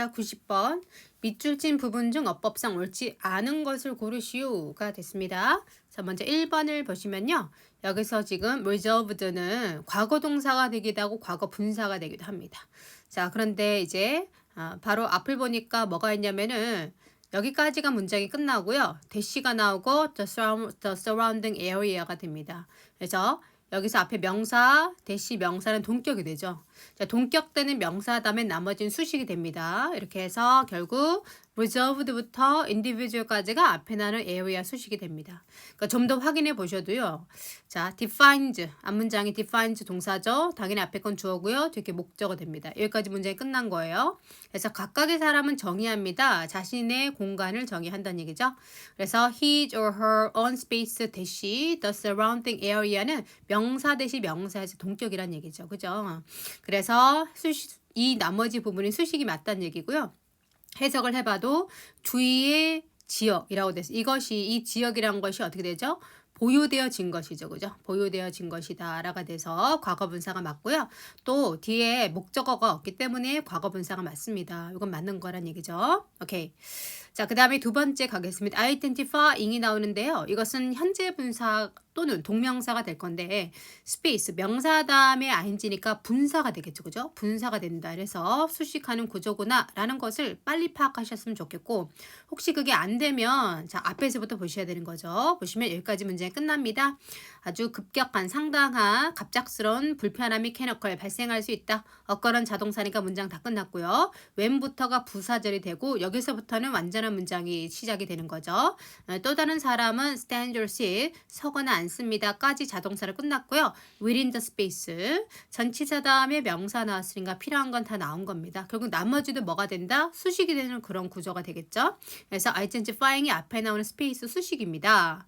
자, 90번. 밑줄 친 부분 중 어법상 옳지 않은 것을 고르시오가 됐습니다. 자, 먼저 1번을 보시면요. 여기서 지금 reserved는 과거 동사가 되기도 하고 과거 분사가 되기도 합니다. 자, 그런데 이제 바로 앞을 보니까 뭐가 있냐면은 여기까지가 문장이 끝나고요. 대시가 나오고 the surrounding area가 됩니다. 그래서 여기서 앞에 명사, 대시 명사는 동격이 되죠. 자, 동격되는 명사 다음에 나머지는 수식이 됩니다. 이렇게 해서 결국 reserved부터 individual까지가 앞에 나는 area 수식이 됩니다. 그러니까 좀 더 확인해 보셔도요. 자, defines, 앞문장이 defines 동사죠. 당연히 앞에 건 주어고요. 뒤에 목적어 됩니다. 여기까지 문장이 끝난 거예요. 그래서 각각의 사람은 정의합니다. 자신의 공간을 정의한다는 얘기죠. 그래서 his or her own space 대시 the surrounding area는 명사 대시 명사에서 동격이란 얘기죠. 그죠? 그래서 이 나머지 부분이 수식이 맞다는 얘기고요. 해석을 해봐도 주위의 지역이라고 돼서 이 지역이란 것이 어떻게 되죠? 보유되어진 것이죠. 그죠? 보유되어진 것이다 라가 돼서 과거분사가 맞고요. 또 뒤에 목적어가 없기 때문에 과거분사가 맞습니다. 이건 맞는 거란 얘기죠. 오케이. 자, 그 다음에 두 번째 가겠습니다. identifying이 나오는데요. 이것은 현재 분사 또는 동명사가 될 건데 space 명사 다음에 ing니까 분사가 되겠죠. 그죠? 분사가 된다. 그래서 수식하는 구조구나 라는 것을 빨리 파악하셨으면 좋겠고 혹시 그게 안 되면 자, 앞에서부터 보셔야 되는 거죠. 보시면 여기까지 문제가 끝납니다. 아주 급격한 상당한 갑작스러운 불편함이 캐노컬 발생할 수 있다. 어거런 자동사니까 문장 다 끝났고요. when부터가 부사절이 되고 여기서부터는 완전한 문장이 시작이 되는 거죠. 또 다른 사람은 stand or sit 서거나 앉습니다. 까지 자동사로 끝났고요. within the space 전치사 다음에 명사 나왔으니까 필요한 건 다 나온 겁니다. 결국 나머지도 뭐가 된다? 수식이 되는 그런 구조가 되겠죠. 그래서 identifying이 앞에 나오는 space 수식입니다.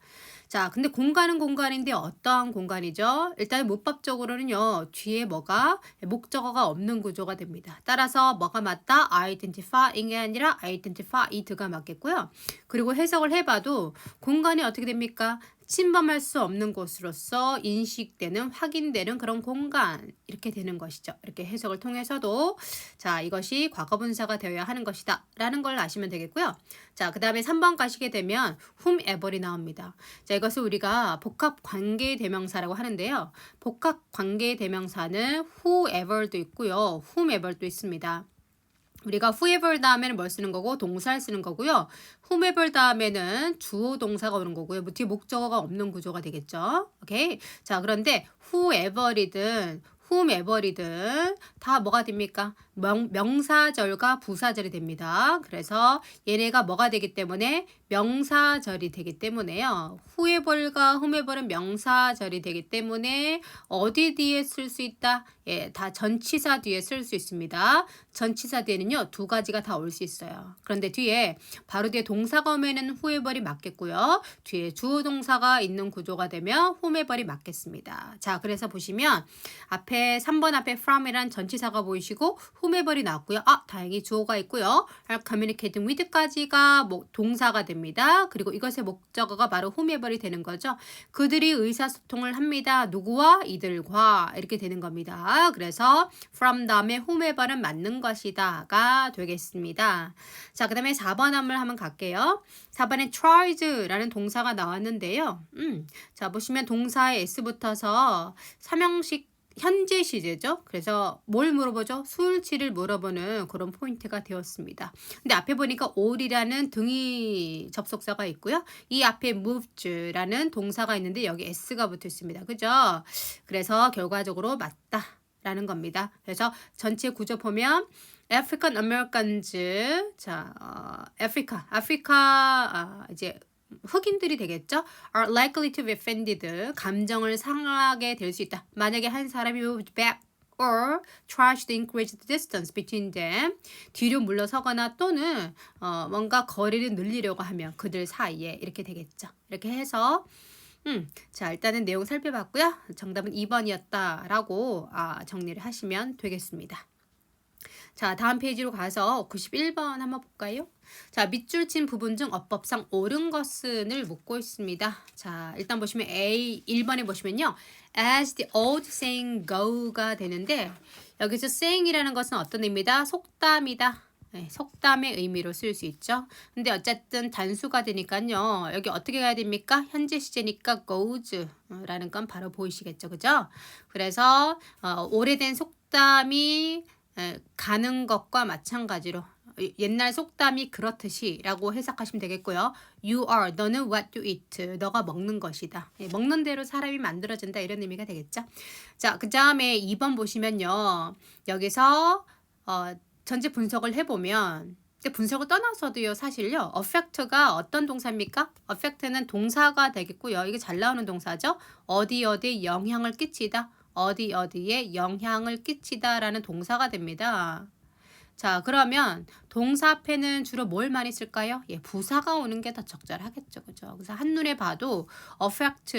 자, 근데 공간은 공간인데 어떠한 공간이죠? 일단 문법적으로는요. 뒤에 뭐가 목적어가 없는 구조가 됩니다. 따라서 뭐가 맞다? identifying이 아니라 identified가 맞겠고요. 그리고 해석을 해봐도 공간이 어떻게 됩니까? 침범할 수 없는 곳으로서 인식되는 확인되는 그런 공간 이렇게 되는 것이죠. 이렇게 해석을 통해서도 자, 이것이 과거분사가 되어야 하는 것이다 라는 걸 아시면 되겠고요. 자, 그 다음에 3번 가시게 되면 whomever이 나옵니다. 자, 이것을 우리가 복합관계대명사라고 하는데요. 복합관계대명사는 whoever도 있고요. whomever도 있습니다. 우리가 whoever 다음에는 뭘 쓰는 거고 동사를 쓰는 거고요. whomever 다음에는 주어 동사가 오는 거고요. 뒤에 목적어가 없는 구조가 되겠죠. 오케이. 자, 그런데 whoever이든 다 뭐가 됩니까? 명사절과 부사절이 됩니다. 그래서 얘네가 뭐가 되기 때문에 명사절이 되기 때문에요. whoever과 whomever은 명사절이 되기 때문에 어디 뒤에 쓸 수 있다? 예, 다 전치사 뒤에 쓸 수 있습니다. 전치사 뒤에는요. 두 가지가 다 올 수 있어요. 그런데 뒤에 바로 뒤에 동사가 오면은 whoever이 맞겠고요. 뒤에 주어 동사가 있는 구조가 되면 whomever이 맞겠습니다. 자, 그래서 보시면 앞에 3번 앞에 from이란 전치사가 보이시고 whomever이 나왔고요. 아, 다행히 주어가 있고요. communicating with까지가 동사가 됩니다. 그리고 이것의 목적어가 바로 whomever이 되는 거죠. 그들이 의사소통을 합니다. 누구와? 이들과 이렇게 되는 겁니다. 그래서 from 다음에 whomever은 맞는 것이다가 되겠습니다. 자, 그 다음에 4번 한번 갈게요. 4번에 tries라는 동사가 나왔는데요. 자, 보시면 동사에 s 붙어서 삼형식 현재 시제죠. 그래서 뭘 물어보죠? 수일치를 물어보는 그런 포인트가 되었습니다. 근데 앞에 보니까 all이라는 등위 접속사가 있고요. 이 앞에 moves라는 동사가 있는데 여기 s가 붙어 있습니다. 그죠? 그래서 결과적으로 맞다라는 겁니다. 그래서 전체 구조 보면 African Americans, 자, 아프리카, 이제 흑인들이 되겠죠? are likely to be offended. 감정을 상하게 될 수 있다. 만약에 한 사람이 moved back or tries to increase the distance between them. 뒤로 물러서거나 또는 뭔가 거리를 늘리려고 하면 그들 사이에 이렇게 되겠죠. 이렇게 해서 자, 일단은 내용 살펴봤고요. 정답은 2번이었다라고 정리를 하시면 되겠습니다. 자, 다음 페이지로 가서 91번 한번 볼까요? 자, 밑줄 친 부분 중 어법상 옳은 것은을 묻고 있습니다. 자, 일단 보시면 1번에 보시면요. As the old saying go가 되는데 여기서 saying이라는 것은 어떤 의미다? 속담이다. 네, 속담의 의미로 쓸 수 있죠. 근데 어쨌든 단수가 되니까요. 여기 어떻게 가야 됩니까? 현재 시제니까 goes 라는 건 바로 보이시겠죠. 그죠? 그래서 오래된 속담이 가는 것과 마찬가지로 옛날 속담이 그렇듯이 라고 해석하시면 되겠고요. You are, 너는 what you eat. 너가 먹는 것이다. 먹는 대로 사람이 만들어진다 이런 의미가 되겠죠. 자, 그 다음에 2번 보시면요. 여기서 전체 분석을 해보면 근데 분석을 떠나서도요. 사실요. affect가 어떤 동사입니까? affect는 동사가 되겠고요. 이게 잘 나오는 동사죠. 어디 어디에 영향을 끼치다. 어디 어디에 영향을 끼치다 라는 동사가 됩니다. 자, 그러면 동사 앞에는 주로 뭘 많이 쓸까요? 예, 부사가 오는 게 더 적절하겠죠. 그죠? 그래서 한눈에 봐도 affect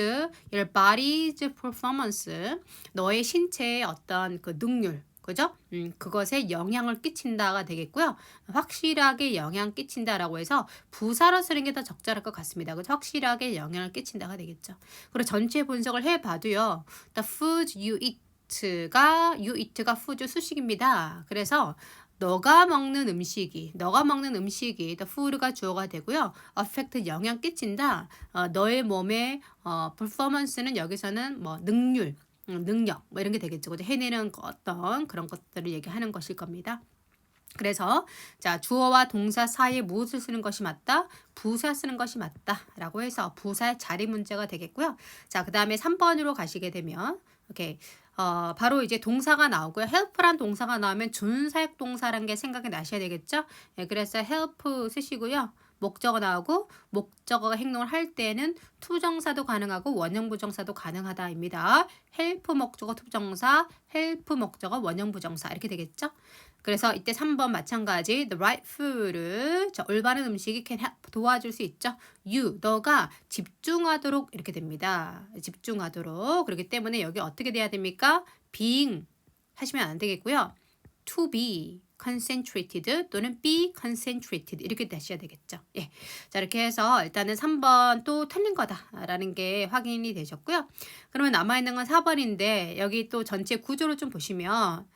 your body's performance, 너의 신체의 어떤 그 능률, 그죠? 그것에 영향을 끼친다가 되겠고요. 확실하게 영향 끼친다라고 해서 부사로 쓰는 게 더 적절할 것 같습니다. 그죠? 확실하게 영향을 끼친다가 되겠죠. 그리고 전체 분석을 해봐도요. The food you eat가 food 수식입니다. 그래서 너가 먹는 음식이 the food가 주어가 되고요. affect 영향 끼친다. 너의 몸의 performance는 여기서는 뭐 능력 뭐 이런 게 되겠죠. 그죠? 해내는 어떤 그런 것들을 얘기하는 것일 겁니다. 그래서 자 주어와 동사 사이에 무엇을 쓰는 것이 맞다? 부사 쓰는 것이 맞다라고 해서 부사의 자리 문제가 되겠고요. 자, 그다음에 3번으로 가시게 되면 오케이. 바로 이제 동사가 나오고요. help란 동사가 나오면 준사역 동사라는 게 생각이 나셔야 되겠죠? 예, 그래서 help 쓰시고요. 목적어 나오고 목적어가 행동을 할 때는 투정사도 가능하고 원형 부정사도 가능하다입니다. help 목적어 투정사, help 목적어 원형 부정사 이렇게 되겠죠? 그래서 이때 3번 마찬가지 the right food 올바른 음식이 can help 도와줄 수 있죠. you 너가 집중하도록 이렇게 됩니다. 집중하도록 그렇기 때문에 여기 어떻게 돼야 됩니까? being 하시면 안 되겠고요. to be concentrated 또는 be concentrated 이렇게 되셔야 되겠죠. 예. 자, 이렇게 해서 일단은 3번 또 틀린 거다라는 게 확인이 되셨고요. 그러면 남아있는 건 4번인데 여기 또 전체 구조를 좀 보시면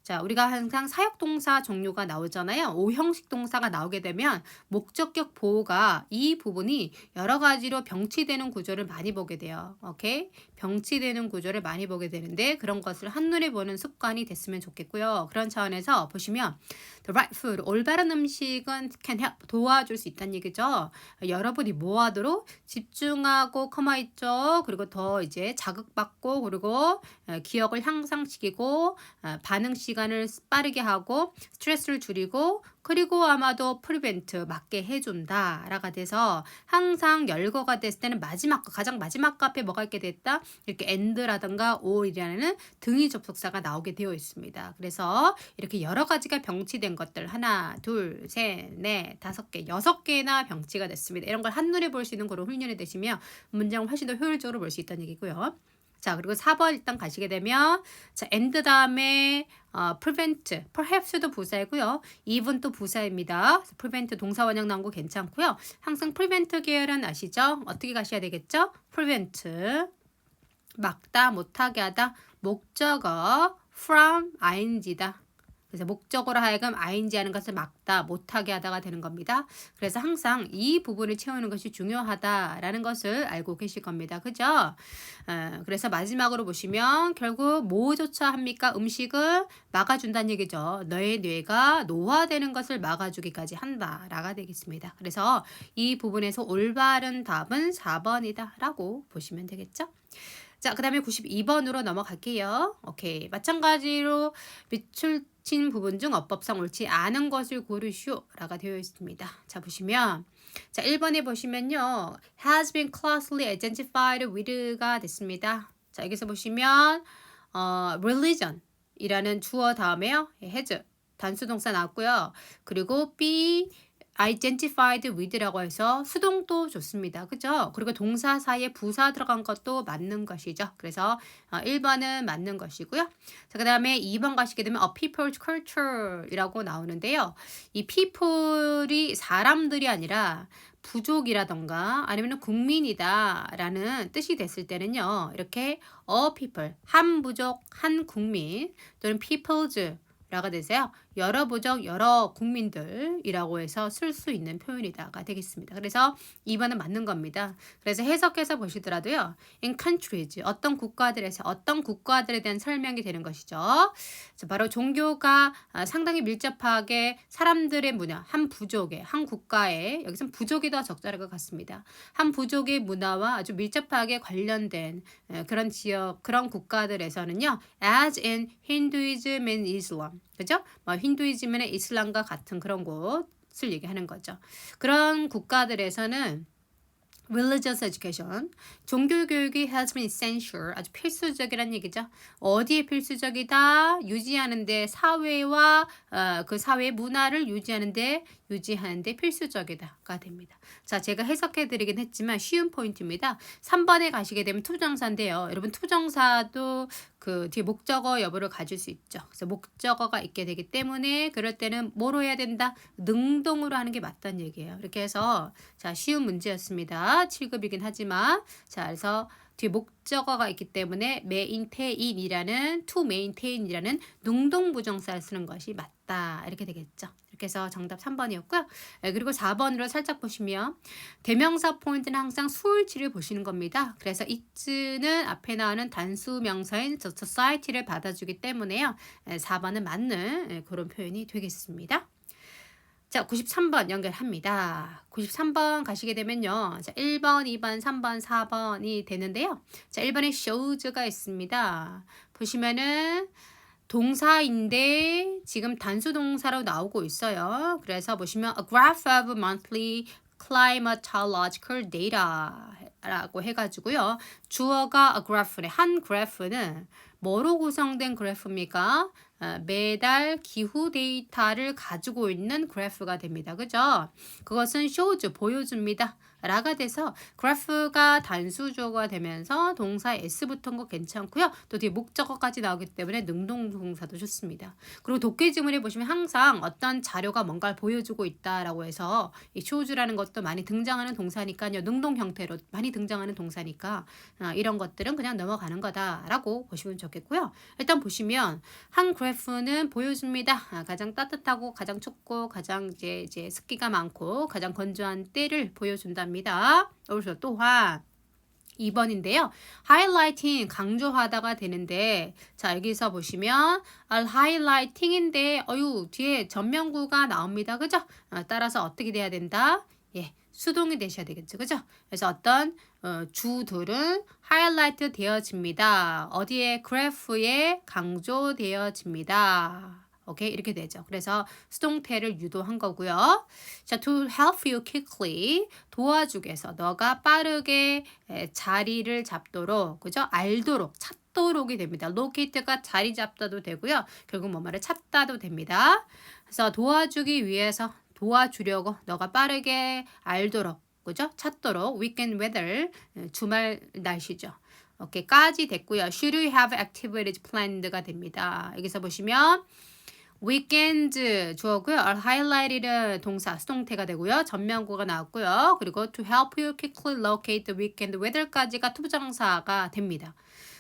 자, 우리가 항상 사역동사 종류가 나오잖아요. 오형식 동사가 나오게 되면 목적격 보호가 이 부분이 여러 가지로 병치되는 구조를 많이 보게 돼요. 오케이? 병치되는 구조를 많이 보게 되는데 그런 것을 한눈에 보는 습관이 됐으면 좋겠고요. 그런 차원에서 보시면 the right food, 올바른 음식은 can help, 도와줄 수 있다는 얘기죠. 여러분이 뭐 하도록 집중하고 커마 있죠. 그리고 더 이제 자극받고 그리고 기억을 향상시키고 반응 시간을 빠르게 하고 스트레스를 줄이고 그리고 아마도 prevent 맞게 해준다 라가 돼서 항상 열거가 됐을 때는 가장 마지막 앞에 뭐가 있게 됐다 이렇게 and라든가 or이라는 등위 접속사가 나오게 되어 있습니다. 그래서 이렇게 여러 가지가 병치된 것들 하나 둘 셋 넷 다섯 개 6개나 병치가 됐습니다. 이런 걸 한눈에 볼 수 있는 그런 훈련이 되시면 문장을 훨씬 더 효율적으로 볼 수 있다는 얘기고요. 자, 그리고 4번 일단 가시게 되면 자, and 다음에 prevent, perhaps도 부사이고요. even도 부사입니다. prevent 동사 원형 나온 거 괜찮고요. 항상 prevent 계열은 아시죠? 어떻게 가셔야 되겠죠? prevent 막다, 못하게 하다, 목적어 from ing다. 그래서 목적으로 하여금 ing 하는 것을 막다, 못하게 하다가 되는 겁니다. 그래서 항상 이 부분을 채우는 것이 중요하다라는 것을 알고 계실 겁니다. 그죠? 그래서 마지막으로 보시면 결국 뭐조차 합니까? 음식을 막아준다는 얘기죠. 너의 뇌가 노화되는 것을 막아주기까지 한다라가 되겠습니다. 그래서 이 부분에서 올바른 답은 4번이다 라고 보시면 되겠죠? 자, 그 다음에 92번으로 넘어갈게요. 오케이. 마찬가지로 밑줄친 부분 중 어법상 옳지 않은 것을 고르시오 라가 되어 있습니다. 자, 보시면 자 1번에 보시면요. has been closely identified with가 됐습니다. 자, 여기서 보시면 religion 이라는 주어 다음에요. has 단수 동사 나왔고요. 그리고 be identified with라고 해서 수동도 좋습니다. 그죠? 그리고 동사 사이에 부사 들어간 것도 맞는 것이죠. 그래서 1번은 맞는 것이고요. 자, 그 다음에 2번 가시게 되면 a people's culture이라고 나오는데요. 이 people이 사람들이 아니라 부족이라던가 아니면 국민이다 라는 뜻이 됐을 때는요. 이렇게 a people, 한 부족, 한 국민 또는 people's 라가 되세요. 여러 부족, 여러 국민들이라고 해서 쓸 수 있는 표현이다가 되겠습니다. 그래서 2번은 맞는 겁니다. 그래서 해석해서 보시더라도요. in countries, 어떤 국가들에서 어떤 국가들에 대한 설명이 되는 것이죠. 자, 바로 종교가 상당히 밀접하게 사람들의 문화, 한 부족의, 한 국가의, 여기서는 부족이 더 적절할 것 같습니다. 한 부족의 문화와 아주 밀접하게 관련된 그런 지역, 그런 국가들에서는요. as in Hinduism and Islam. 그죠? 뭐 힌두이즘이나 이슬람과 같은 그런 곳을 얘기하는 거죠. 그런 국가들에서는 religious education, 종교 교육이 has been essential, 아주 필수적이란 얘기죠. 어디에 필수적이다? 유지하는데 사회와 그 사회의 문화를 유지하는데 필수적이다가 됩니다. 자, 제가 해석해 드리긴 했지만 쉬운 포인트입니다. 3번에 가시게 되면 투부정사인데요. 여러분 투부정사도 그 뒤에 목적어 여부를 가질 수 있죠. 그래서 목적어가 있게 되기 때문에 그럴 때는 뭐로 해야 된다? 능동으로 하는 게 맞다는 얘기예요. 이렇게 해서 자, 쉬운 문제였습니다. 7급이긴 하지만 자, 그래서 뒤에 목적어가 있기 때문에 maintain이라는 to maintain이라는 능동 부정사를 쓰는 것이 맞다. 이렇게 되겠죠. 이렇게 해서 정답 3번이었고요. 그리고 4번으로 살짝 보시면 대명사 포인트는 항상 수일치를 보시는 겁니다. 그래서 it는 앞에 나오는 단수 명사인 the society를 받아주기 때문에요. 4번은 맞는 그런 표현이 되겠습니다. 자, 93번 연결합니다. 93번 가시게 되면요. 자, 1번, 2번, 3번, 4번이 되는데요. 자, 1번에 shows가 있습니다. 보시면은 동사인데 지금 단수 동사로 나오고 있어요. 그래서 보시면 a graph of monthly climatological data 라고 해가지고요. 주어가 a graph네. 한 그래프는 뭐로 구성된 그래프입니까? 매달 기후 데이터를 가지고 있는 그래프가 됩니다. 그죠? 그것은 shows, 보여줍니다. 라가 돼서 그래프가 단수조가 되면서 동사 s 붙은 거 괜찮고요. 또 뒤에 목적어까지 나오기 때문에 능동동사도 좋습니다. 그리고 독해지문에 보시면 항상 어떤 자료가 뭔가를 보여주고 있다라고 해서 이 shows라는 것도 많이 등장하는 동사니까요. 능동 형태로 많이 등장하는 동사니까 이런 것들은 그냥 넘어가는 거다라고 보시면 좋겠고요. 일단 보시면 한 그래프는 보여줍니다. 가장 따뜻하고 가장 춥고 가장 이제 습기가 많고 가장 건조한 때를 보여준답니다. 그래서 또한 2번인데요. highlighting 강조하다가 되는데 자 여기서 보시면 highlighting인데 뒤에 전면구가 나옵니다. 그죠? 따라서 어떻게 돼야 된다? 예, 수동이 되셔야 되겠죠. 그죠? 그래서 어떤 주들은 highlight 되어집니다. 어디에? 그래프에 강조되어집니다. 오케이, 이렇게 되죠. 그래서 수동태를 유도한 거고요. 자, to help you quickly 도와주기 위해서 너가 빠르게 자리를 잡도록, 그죠? 알도록, 찾도록이 됩니다. locate가 자리 잡다도 되고요. 결국 뭐 말을 찾다도 됩니다. 그래서 도와주기 위해서 도와주려고 너가 빠르게 알도록, 그죠? 찾도록 weekend weather 주말 날씨죠. 오케이까지 됐고요. Should you have activities planned가 됩니다. 여기서 보시면 weekend 주어고요. highlight이는 동사 수동태가 되고요. 전면구가 나왔고요. 그리고 to help you quickly locate the weekend weather까지가 투부정사가 됩니다.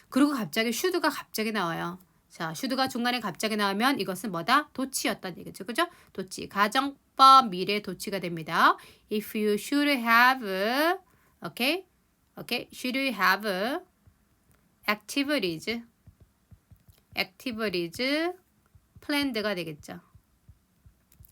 그리고 갑자기 should가 갑자기 나와요. 자, should가 중간에 갑자기 나오면 이것은 뭐다? 도치였다는 얘기죠. 그죠? 도치. 가정법 미래 도치가 됩니다. If you should have, should you have activities planned가 되겠죠.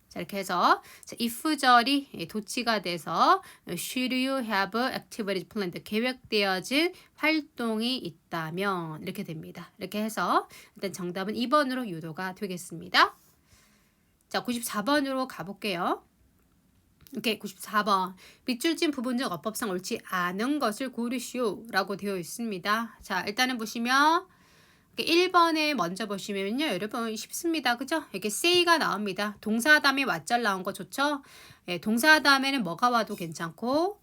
자, 이렇게 해서 if절이 도치가 돼서 should you have activities planned 계획되어진 활동이 있다면 이렇게 됩니다. 이렇게 해서 일단 정답은 2번으로 유도가 되겠습니다. 자, 94번으로 가볼게요. 오케이, 94번. 밑줄진 부분적 어법상 옳지 않은 것을 고르시오 라고 되어 있습니다. 자, 일단은 보시면 1번에 먼저 보시면요. 여러분 쉽습니다. 그죠? 이렇게 say가 나옵니다. 동사 다음에 왓절 나온 거 좋죠? 예, 동사 다음에는 뭐가 와도 괜찮고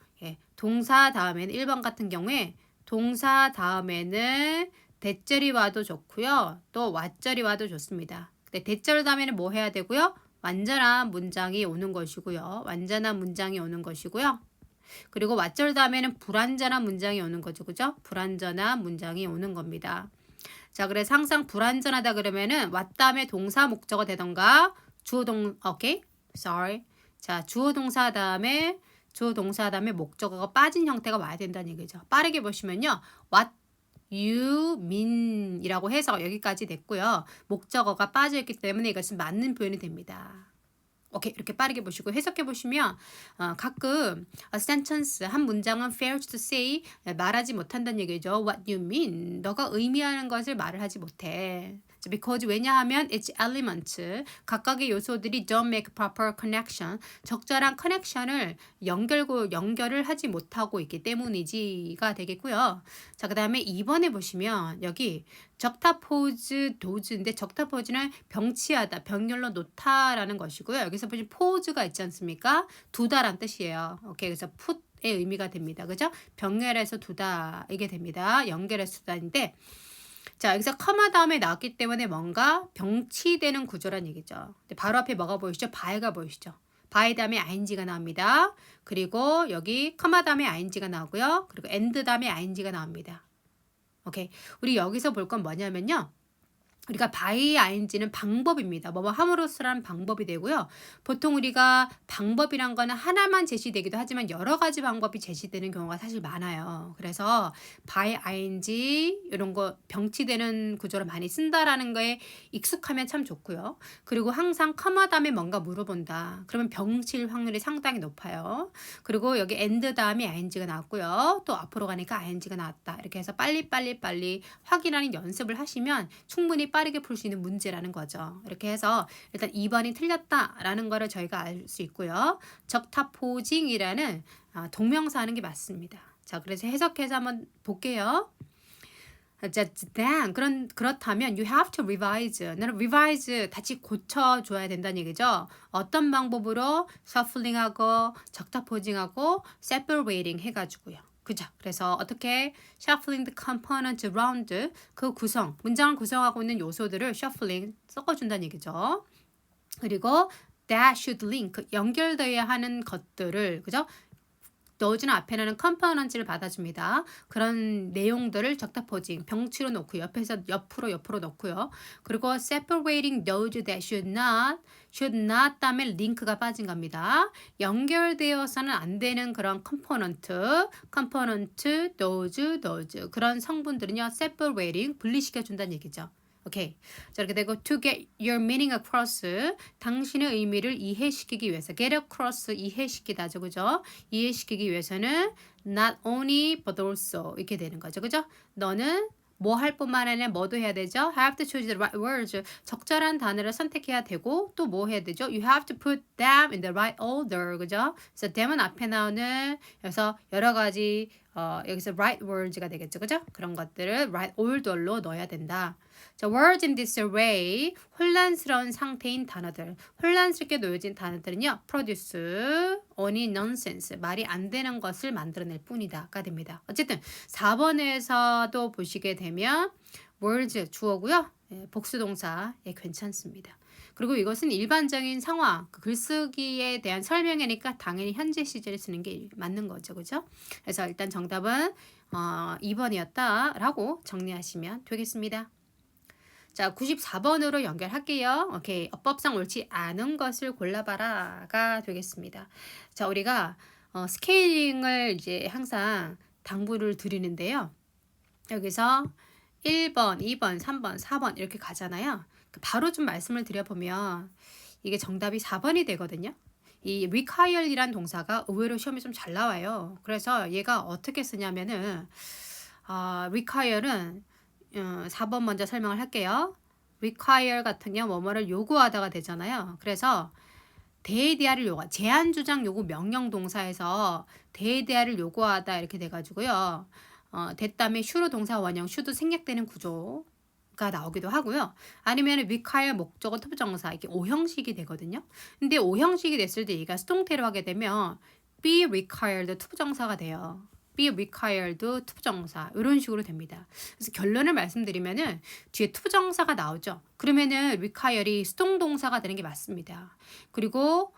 동사 다음에는 1번 같은 경우에 동사 다음에는 대절이 와도 좋고요. 또 왓절이 와도 좋습니다. 근데 대절 다음에는 뭐 해야 되고요? 완전한 문장이 오는 것이고요. 완전한 문장이 오는 것이고요. 그리고 왓절 다음에는 불완전한 문장이 오는 거죠. 그죠? 불완전한 문장이 오는 겁니다. 자, 그래서 항상 불완전하다 그러면은 왔 다음에 동사 목적어 되던가 오케이. sorry. 자, 주어 동사 다음에 목적어가 빠진 형태가 와야 된다는 얘기죠. 빠르게 보시면요. what you mean 이라고 해서 여기까지 됐고요. 목적어가 빠져 있기 때문에 이것은 맞는 표현이 됩니다. 오케이. 이렇게 빠르게 보시고 해석해 보시면 가끔 a sentence 한 문장은 fails to say 말하지 못한다는 얘기죠. What you mean. 너가 의미하는 것을 말을 하지 못해. because 왜냐하면 its elements 각각의 요소들이 don't make proper connection 적절한 커넥션을 연결을 하지 못하고 있기 때문이지가 되겠고요. 자, 그 다음에 2번에 보시면 여기 적타포즈 도즈인데 적타포즈는 병치하다, 병렬로 놓다라는 것이고요. 여기서 보시면 포즈가 있지 않습니까? 두다란 뜻이에요. 오케이, 그래서 put의 의미가 됩니다. 그죠? 병렬해서 두다 이게 됩니다. 연결해서 두다인데 자, 여기서 커마 다음에 나왔기 때문에 뭔가 병치되는 구조란 얘기죠. 근데 바로 앞에 뭐가 보이시죠? by가 보이시죠? by 다음에 ing가 나옵니다. 그리고 여기 커마 다음에 ing가 나오고요. 그리고 and 다음에 ing가 나옵니다. 오케이. 우리 여기서 볼 건 뭐냐면요. 우리가 by ing는 방법입니다. 뭐뭐 함으로써라는 방법이 되고요. 보통 우리가 방법이란 거는 하나만 제시되기도 하지만 여러 가지 방법이 제시되는 경우가 사실 많아요. 그래서 by ing 이런 거 병치되는 구조로 많이 쓴다라는 거에 익숙하면 참 좋고요. 그리고 항상 커마 다음에 뭔가 물어본다. 그러면 병칠 확률이 상당히 높아요. 그리고 여기 and 다음에 ing가 나왔고요. 또 앞으로 가니까 ing가 나왔다. 이렇게 해서 빨리 확인하는 연습을 하시면 충분히 빠르게 풀 수 있는 문제라는 거죠. 이렇게 해서 일단 2번이 틀렸다라는 거를 저희가 알 수 있고요. 적타포징이라는 동명사 하는 게 맞습니다. 자, 그래서 해석해서 한번 볼게요. 자, then 그렇다면 you have to revise. 너는 revise 다시 고쳐줘야 된다는 얘기죠. 어떤 방법으로 shuffling하고 적타포징하고 separating 해가지고요. 그죠? 그래서 어떻게 shuffling the component around 그 문장을 구성하고 있는 요소들을 shuffling 섞어준다는 얘기죠. 그리고 that should link 연결되어야 하는 것들을 그죠? 넣어주는 앞에는 컴포넌트를 받아줍니다. 그런 내용들을 적타포징 병치로 놓고 옆으로 놓고요. 그리고 separating those that should not 다음에 링크가 빠진 겁니다. 연결되어서는 안 되는 그런 컴포넌트, those 그런 성분들은요. separating 분리시켜 준다는 얘기죠. 오케이. 자, 이렇게 되고 to get your meaning across 당신의 의미를 이해시키기 위해서 get across 이해시키다죠. 그죠? 이해시키기 위해서는 not only but also 이렇게 되는 거죠. 그죠? 너는 뭐 할 뿐만 아니라 뭐도 해야 되죠? have to choose the right words. 적절한 단어를 선택해야 되고 또 뭐 해야 되죠? You have to put them in the right order. 그죠? 그래서 them은 앞에 나오는 그래서 여러 가지 여기서 right words가 되겠죠. 그죠? 그런 것들을 right order로 넣어야 된다. 자, words in disarray 혼란스러운 상태인 단어들. 혼란스럽게 놓여진 단어들은요. produce only nonsense 말이 안 되는 것을 만들어낼 뿐이다가 됩니다. 어쨌든 4번에서도 보시게 되면 words 주어고요. 복수동사 괜찮습니다. 그리고 이것은 일반적인 상황, 글쓰기에 대한 설명이니까 당연히 현재 시제를 쓰는 게 맞는 거죠. 그죠? 그래서 일단 정답은 2번이었다라고 정리하시면 되겠습니다. 자, 94번으로 연결할게요. 오케이. 어법상 옳지 않은 것을 골라봐라가 되겠습니다. 자, 우리가 스케일링을 이제 항상 당부를 드리는데요. 여기서 1번, 2번, 3번, 4번 이렇게 가잖아요. 바로 좀 말씀을 드려보면 이게 정답이 4번이 되거든요. 이 require이란 동사가 의외로 시험에 좀 잘 나와요. 그래서 얘가 어떻게 쓰냐면은 require는 4번 먼저 설명을 할게요. require 같은 경우 뭐뭐를 요구하다가 되잖아요. 그래서 대대하를 요구하다. 제한주장 요구 명령 동사에서 대대하를 요구하다 이렇게 돼가지고요. 됐다음에 should로 동사 원형 should 생략되는 구조가 나오기도 하고요. 아니면 require 목적어 투부정사 이게 오형식이 되거든요. 근데 오형식이 됐을 때 얘가 수동태로 하게 되면 be required 투부정사가 돼요. be required 투부정사 이런 식으로 됩니다. 그래서 결론을 말씀드리면은 뒤에 투부정사가 나오죠. 그러면은 require이 수동동사가 되는 게 맞습니다. 그리고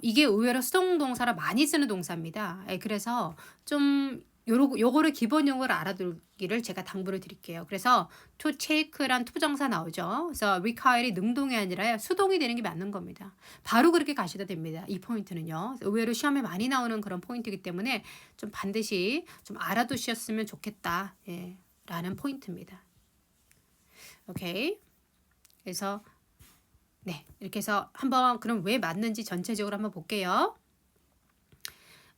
이게 의외로 수동동사를 많이 쓰는 동사입니다. 그래서 좀 요거를 기본 용어를 알아두기를 제가 당부를 드릴게요. 그래서 to take란 투정사 나오죠. 그래서 require이 능동이 아니라 수동이 되는 게 맞는 겁니다. 바로 그렇게 가셔도 됩니다. 이 포인트는요. 의외로 시험에 많이 나오는 그런 포인트이기 때문에 좀 반드시 좀 알아두셨으면 좋겠다. 예, 라는 포인트입니다. 오케이. 그래서 네, 이렇게 해서 한번 그럼 왜 맞는지 전체적으로 한번 볼게요.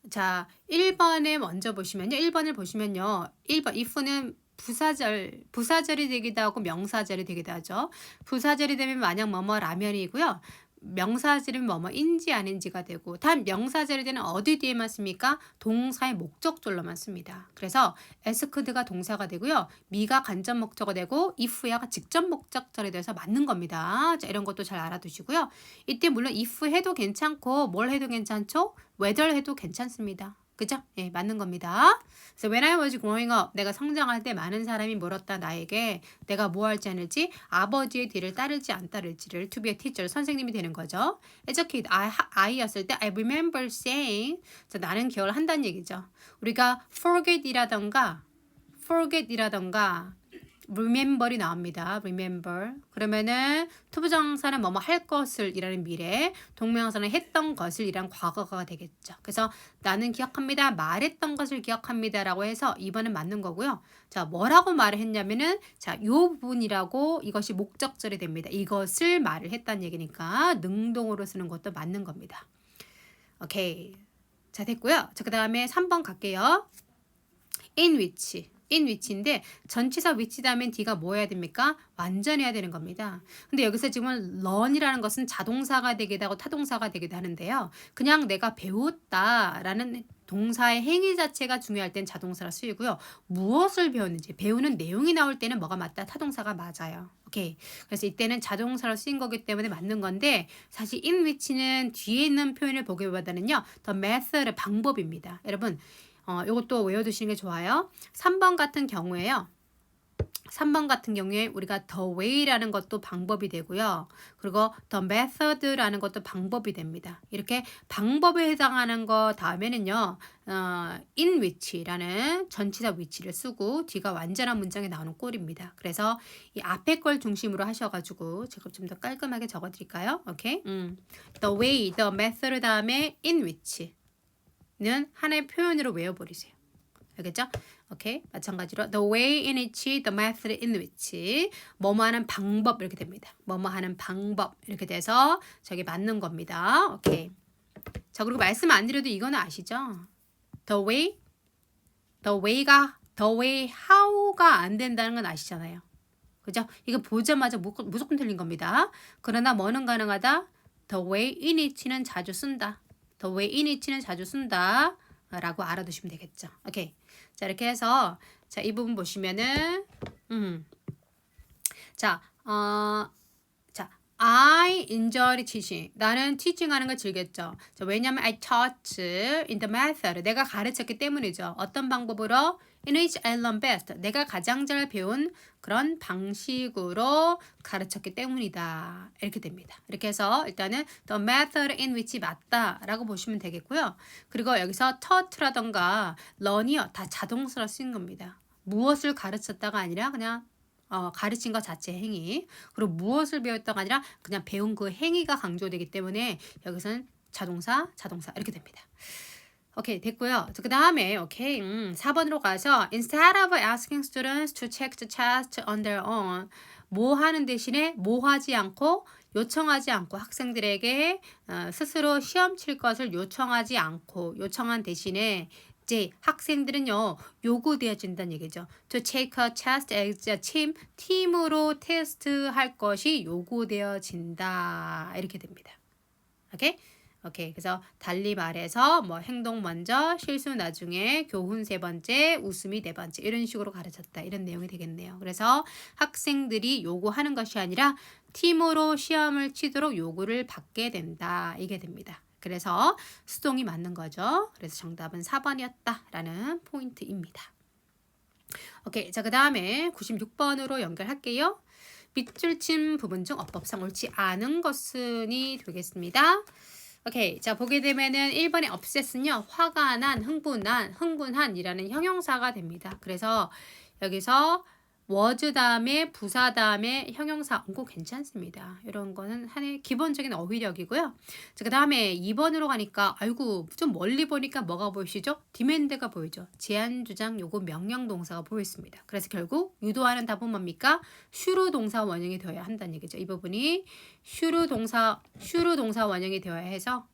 자, 1번에 먼저 보시면요. 1번을 보시면요. 1번 if는 부사절이 되기도 하고 명사절이 되기도 하죠. 부사절이 되면 만약 뭐뭐 라면이고요. 명사절은 뭐뭐인지 아닌지가 되고 단 명사절이 되는 어디 뒤에만 씁니까? 동사의 목적절로만 씁니다. 그래서 asked가 동사가 되고요. me가 간접 목적어가 되고 if야가 직접 목적절이 돼서 맞는 겁니다. 자, 이런 것도 잘 알아두시고요. 이때 물론 if 해도 괜찮고 뭘 해도 괜찮죠? whether 해도 괜찮습니다. 그죠? 예, 맞는 겁니다. 그래서 when I was growing up, 내가 성장할 때 많은 사람이 물었다 나에게 내가 뭐 할지 안 할지 아버지의 뒤를 따를지 안 따를지를 to be a teacher, 선생님이 되는 거죠. As a kid, 아이였을 때 I remember saying, 자, 나는 기억을 한다는 얘기죠. 우리가 forget이라던가 remember이 나옵니다. remember. 그러면은 투부정사는 뭐뭐 할 것을 이라는 미래, 동명사는 했던 것을 이란 과거가 되겠죠. 그래서 나는 기억합니다. 말했던 것을 기억합니다. 라고 해서 2번은 맞는 거고요. 자, 뭐라고 말을 했냐면은 자, 요 부분이라고 이것이 목적절이 됩니다. 이것을 말을 했다는 얘기니까 능동으로 쓰는 것도 맞는 겁니다. 오케이. 자, 됐고요. 자, 그 다음에 3번 갈게요. in which인데 전치사 which 다음엔 D가 뭐 해야 됩니까? 완전해야 되는 겁니다. 근데 여기서 지금 learn이라는 것은 자동사가 되기도 하고 타동사가 되기도 하는데요. 그냥 내가 배웠다라는 동사의 행위 자체가 중요할 땐 자동사라 쓰이고요. 무엇을 배웠는지 배우는 내용이 나올 때는 뭐가 맞다? 타동사가 맞아요. 오케이. 그래서 이때는 자동사로 쓰인 거기 때문에 맞는 건데 사실 in which는 뒤에 있는 표현을 보기보다는요. the method의 방법입니다. 여러분 이것도 외워두시는 게 좋아요. 3번 같은 경우에요. 3번 같은 경우에 우리가 the way라는 것도 방법이 되고요. 그리고 the method라는 것도 방법이 됩니다. 이렇게 방법에 해당하는 거 다음에는요. in which라는 전치사 which를 쓰고 뒤가 완전한 문장이 나오는 꼴입니다. 그래서 이 앞에 걸 중심으로 하셔가지고 제가 좀 더 깔끔하게 적어드릴까요? 오케이. The way, the method 다음에 in which 는 하나의 표현으로 외워버리세요. 알겠죠? 오케이. 마찬가지로 the way in which, the method in which 뭐뭐 하는 방법 이렇게 됩니다. 뭐뭐 하는 방법 이렇게 돼서 저게 맞는 겁니다. 오케이. 자, 그리고 말씀 안 드려도 이거는 아시죠? the way how가 안 된다는 건 아시잖아요. 그죠? 이거 보자마자 무조건 틀린 겁니다. 그러나 뭐는 가능하다? the way in which는 자주 쓴다. the way in which는 자주 쓴다 라고 알아두시면 되겠죠. 오케이. 자, 이렇게 해서 자, 이 부분 보시면은 자, I enjoy teaching. 나는 teaching 하는 걸 즐겼죠. 자, 왜냐면 I taught in the method. 내가 가르쳤기 때문이죠. 어떤 방법으로? In which I learn best. 내가 가장 잘 배운 그런 방식으로 가르쳤기 때문이다. 이렇게 됩니다. 이렇게 해서 일단은 the method in which 맞다라고 보시면 되겠고요. 그리고 여기서 taught라던가 learn이요. 다 자동사로 쓰인 겁니다. 무엇을 가르쳤다가 아니라 그냥 가르친 것 자체 행위. 그리고 무엇을 배웠다가 아니라 그냥 배운 그 행위가 강조되기 때문에 여기서는 자동사 이렇게 됩니다. 오케이, 됐고요. 그 다음에 오케이 4번으로 가서 instead of asking students to check the test on their own 뭐 하는 대신에 뭐 하지 않고 요청하지 않고 학생들에게 스스로 시험 칠 것을 요청하지 않고 요청한 대신에 이제 학생들은요 요구되어진다는 얘기죠. To take a test as a team, 팀으로 테스트할 것이 요구되어진다 이렇게 됩니다. 오케이. 그래서 달리 말해서 뭐 행동 먼저, 실수 나중에, 교훈 세 번째, 웃음이 네 번째 이런 식으로 가르쳤다 이런 내용이 되겠네요. 그래서 학생들이 요구하는 것이 아니라 팀으로 시험을 치도록 요구를 받게 된다 이게 됩니다. 그래서 수동이 맞는 거죠. 그래서 정답은 4번이었다라는 포인트입니다. 오케이. 자, 그 다음에 96번으로 연결할게요. 밑줄 친 부분 중 어법상 옳지 않은 것은이 되겠습니다. 오케이. 자, 보게 되면은 1번의 upset은요. 화가 난, 흥분한이라는 형용사가 됩니다. 그래서 여기서 was 다음에 부사 다음에 형용사 얹고 괜찮습니다. 이런 거는 하나의 기본적인 어휘력이고요. 자, 그다음에 2번으로 가니까 아이고 좀 멀리 보니까 뭐가 보이시죠? demand가 보이죠. 제한, 주장, 요구, 명령 동사가 보였습니다. 그래서 결국 유도하는 답은 뭡니까? should 동사 원형이 되어야 한다는 얘기죠. 이 부분이 should 동사 원형이 되어야 해서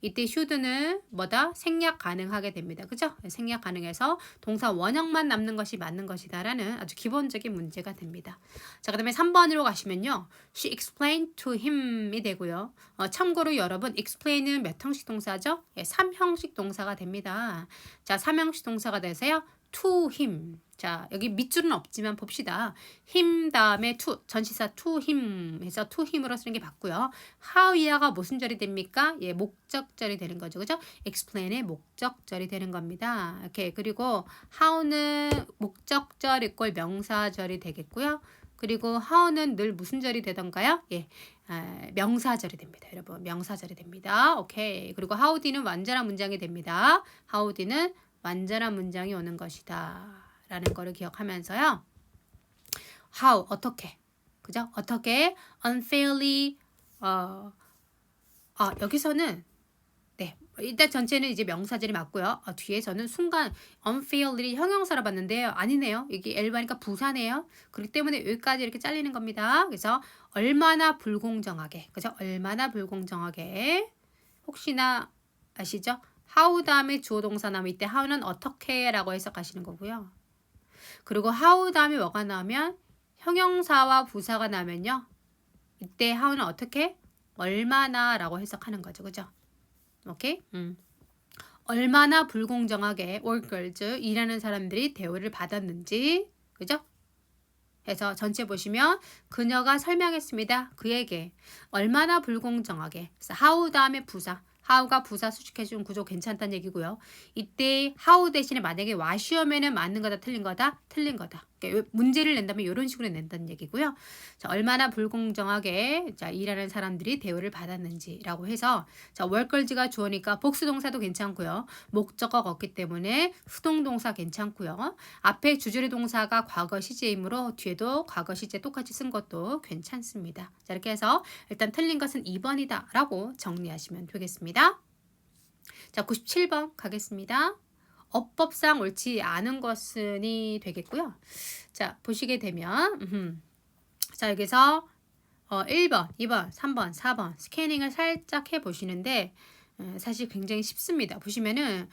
이때 should는 뭐다? 생략 가능하게 됩니다. 그죠? 생략 가능해서 동사 원형만 남는 것이 맞는 것이다라는 아주 기본적인 문제가 됩니다. 자, 그 다음에 3번으로 가시면요. She explained to him이 되고요. 참고로 여러분 explain은 몇 형식 동사죠? 3형식 동사가 됩니다. 자, 3형식 동사가 돼서요. to him. 자, 여기 밑줄은 없지만 봅시다. him 다음에 to, 전치사 to him 해서 to him으로 쓰는 게 맞고요. how 이하가 무슨 절이 됩니까? 예, 목적절이 되는 거죠. 그죠? explain의 목적절이 되는 겁니다. 이렇게 그리고 how는 목적절 이꼴 명사절이 되겠고요. 그리고 how는 늘 무슨 절이 되던가요? 예, 명사절이 됩니다. 여러분, 명사절이 됩니다. 오케이. 그리고 howdy는 완전한 문장이 됩니다. howdy는 완전한 문장이 오는 것이다. 라는 거를 기억하면서요. How, 어떻게. 그죠? 어떻게 unfairly, 여기서는, 네. 일단 전체는 이제 명사절이 맞고요. 뒤에서는 순간 unfairly 형용사로 봤는데요. 아니네요. 여기 L반이니까 부사네요. 그렇기 때문에 여기까지 이렇게 잘리는 겁니다. 그래서 얼마나 불공정하게. 그죠? 얼마나 불공정하게. 혹시나 아시죠? how 다음에 주어 동사 나오면 이때 how는 어떻게 라고 해석하시는 거고요. 그리고 how 다음에 뭐가 나오면 형용사와 부사가 나면요. 이때 how는 어떻게? 얼마나 라고 해석하는 거죠. 그죠? 오케이? 얼마나 불공정하게 workers, 일하는 사람들이 대우를 받았는지. 그죠? 해서 전체 보시면 그녀가 설명했습니다. 그에게 얼마나 불공정하게. 그래서 how 다음에 부사. how가 부사 수식해준 구조 괜찮다는 얘기고요. 이때 how 대신에 만약에 와시오면은 맞는 거다 틀린 거다 틀린 거다. 그러니까 문제를 낸다면 이런 식으로 낸다는 얘기고요. 자, 얼마나 불공정하게 자, 일하는 사람들이 대우를 받았는지라고 해서 자, workers가 주어니까 복수동사도 괜찮고요. 목적어가 없기 때문에 수동동사 괜찮고요. 앞에 주절의 동사가 과거 시제이므로 뒤에도 과거 시제 똑같이 쓴 것도 괜찮습니다. 자, 이렇게 해서 일단 틀린 것은 2번이다 라고 정리하시면 되겠습니다. 자, 97번 가겠습니다. 어법상 옳지 않은 것은이 되겠고요. 자, 보시게 되면 자, 여기서 1번, 2번, 3번, 4번 스캐닝을 살짝 해보시는데 사실 굉장히 쉽습니다. 보시면은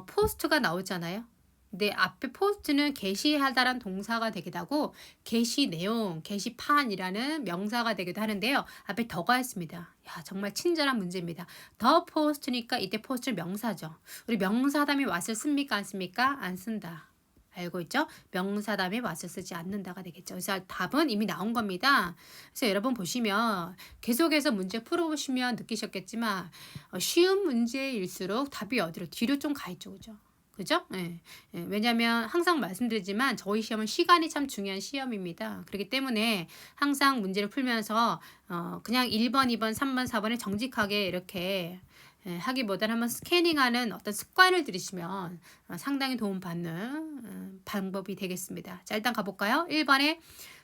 포스트가 나오잖아요. 근데 앞에 포스트는 게시하다란 동사가 되기도 하고 게시 내용, 게시판이라는 명사가 되기도 하는데요. 앞에 더가 있습니다. 야, 정말 친절한 문제입니다. 더 포스트니까 이때 포스트는 명사죠. 우리 명사담이 왓을 씁니까? 안 씁니까? 안 쓴다. 알고 있죠? 명사담에 왓을 쓰지 않는다가 되겠죠. 그래서 답은 이미 나온 겁니다. 그래서 여러분 보시면 계속해서 문제 풀어보시면 느끼셨겠지만 쉬운 문제일수록 답이 어디로 뒤로 좀 가 있죠. 그죠? 그죠? 예. 예. 왜냐하면 항상 말씀드리지만 저희 시험은 시간이 참 중요한 시험입니다. 그렇기 때문에 항상 문제를 풀면서 그냥 1번, 2번, 3번, 4번에 정직하게 이렇게 하기보다는 한번 스캐닝하는 어떤 습관을 들이시면 상당히 도움받는 방법이 되겠습니다. 자, 일단 가볼까요? 1번에